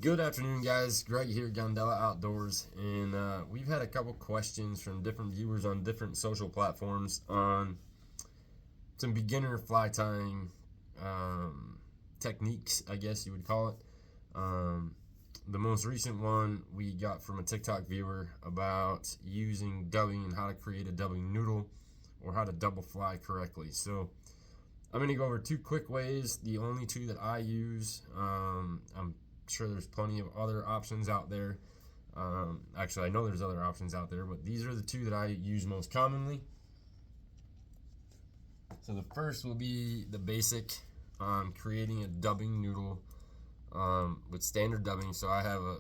Good afternoon, guys. Greg here, Gondella Outdoors, and we've had a couple questions from different viewers on different social platforms on some beginner fly tying techniques, I guess you would call it. The most recent one we got from a TikTok viewer about using dubbing and how to create a dubbing noodle or how to double fly correctly. So I'm going to go over two quick ways, the only two that I use. I'm sure there's plenty of other options out there. Actually, I know there's other options out there, but these are the two that I use most commonly. So the first will be the basic on creating a dubbing noodle with standard dubbing. So I have a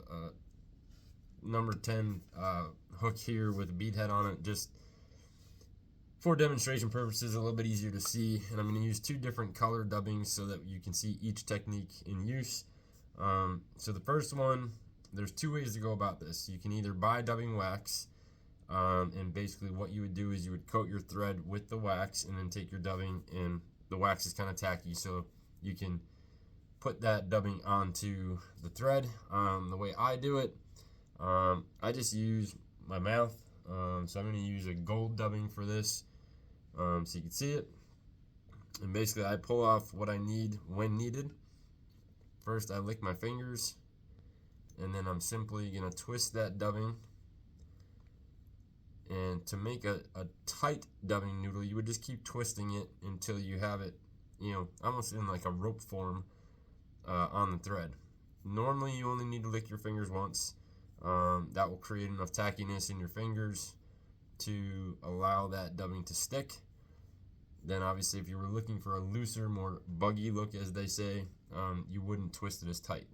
number 10 hook here with a bead head on it, just for demonstration purposes, a little bit easier to see. And I'm going to use two different color dubbings so that you can see each technique in use. So the first one, there's two ways to go about this. You can either buy dubbing wax, and basically what you would do is you would coat your thread with the wax and then take your dubbing, and the wax is kind of tacky, so you can put that dubbing onto the thread. The way I do it, I just use my mouth. So I'm going to use a gold dubbing for this, so you can see it. And basically I pull off what I need when needed. First, I lick my fingers, and then I'm simply going to twist that dubbing. And to make a tight dubbing noodle, you would just keep twisting it until you have it, almost in like a rope form on the thread. Normally, you only need to lick your fingers once. That will create enough tackiness in your fingers to allow that dubbing to stick. Then obviously if you were looking for a looser, more buggy look, as they say, you wouldn't twist it as tight.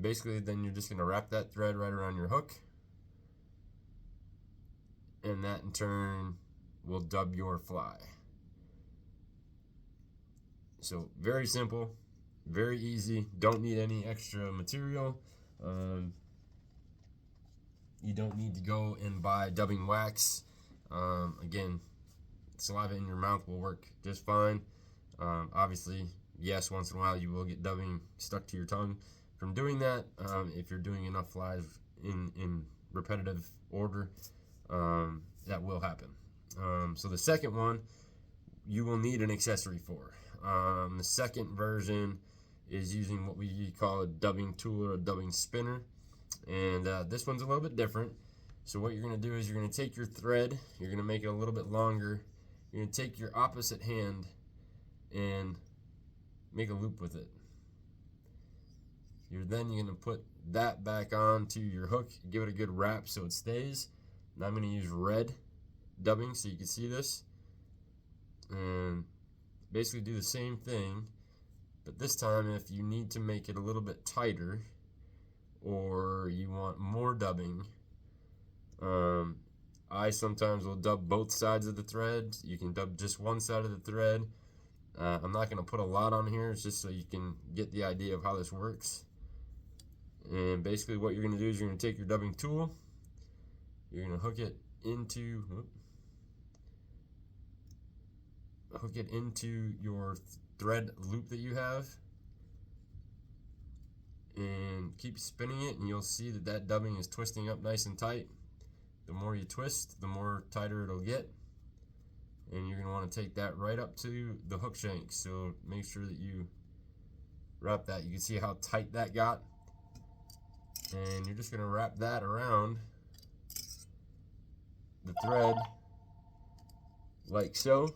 Basically, then you're just going to wrap that thread right around your hook, and that in turn will dub your fly. So very simple, very easy, don't need any extra material. You don't need to go and buy dubbing wax. Again, saliva in your mouth will work just fine. Obviously, yes, once in a while you will get dubbing stuck to your tongue from doing that. If you're doing enough flies in repetitive order, that will happen. So the second one, you will need an accessory for. The second version is using what we call a dubbing tool or a dubbing spinner. And this one's a little bit different. So what you're going to do is you're going to take your thread, you're going to make it a little bit longer, you're going to take your opposite hand and make a loop with it. You're going to put that back onto your hook, give it a good wrap so it stays. Now I'm going to use red dubbing so you can see this, and basically do the same thing, but this time if you need to make it a little bit tighter or you want more dubbing, I sometimes will dub both sides of the thread. You can dub just one side of the thread. I'm not going to put a lot on here, it's just so you can get the idea of how this works. And basically what you're going to do is you're going to take your dubbing tool, you're going to hook it into your thread loop that you have, and keep spinning it, and you'll see that that dubbing is twisting up nice and tight. The more you twist, the more tighter it'll get, and you're going to want to take that right up to the hook shank. So make sure that you wrap that. You can see how tight that got, and you're just going to wrap that around the thread like so,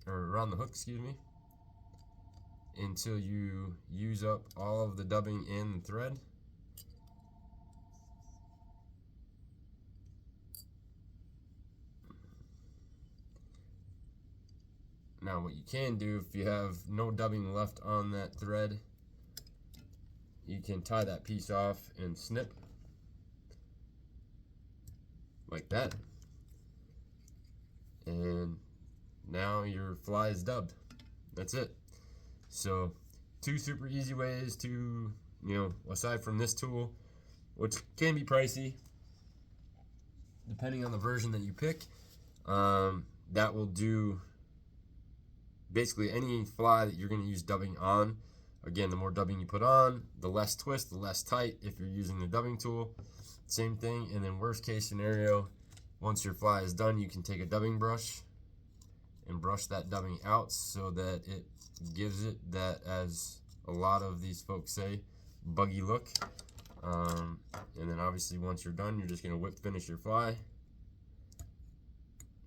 or around the hook, excuse me, until you use up all of the dubbing in the thread. Now what you can do, if you have no dubbing left on that thread, you can tie that piece off and snip like that, and now your fly is dubbed. That's it. So two super easy ways to, aside from this tool, which can be pricey depending on the version that you pick, that will do basically any fly that you're going to use dubbing on. Again, the more dubbing you put on, the less twist, the less tight if you're using the dubbing tool. Same thing. And then worst case scenario, once your fly is done, you can take a dubbing brush and brush that dubbing out so that it gives it that, as a lot of these folks say, buggy look. And then obviously once you're done, you're just going to whip finish your fly.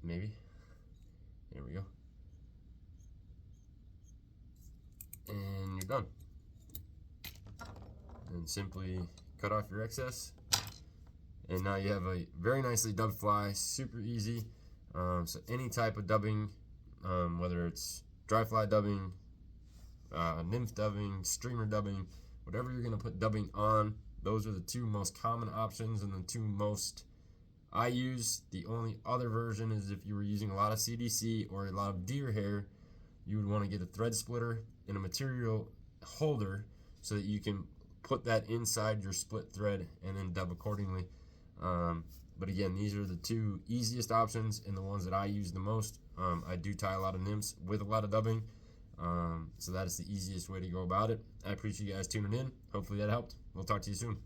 Maybe. There we go. And you're done. And simply cut off your excess. And now you have a very nicely dubbed fly, super easy. So any type of dubbing, whether it's dry fly dubbing, nymph dubbing, streamer dubbing, whatever you're going to put dubbing on, those are the two most common options and the two most I use. The only other version is if you were using a lot of CDC or a lot of deer hair, you would want to get a thread splitter and a material holder so that you can put that inside your split thread and then dub accordingly. But again, these are the two easiest options and the ones that I use the most. I do tie a lot of nymphs with a lot of dubbing, so that is the easiest way to go about it. I appreciate you guys tuning in. Hopefully that helped. We'll talk to you soon.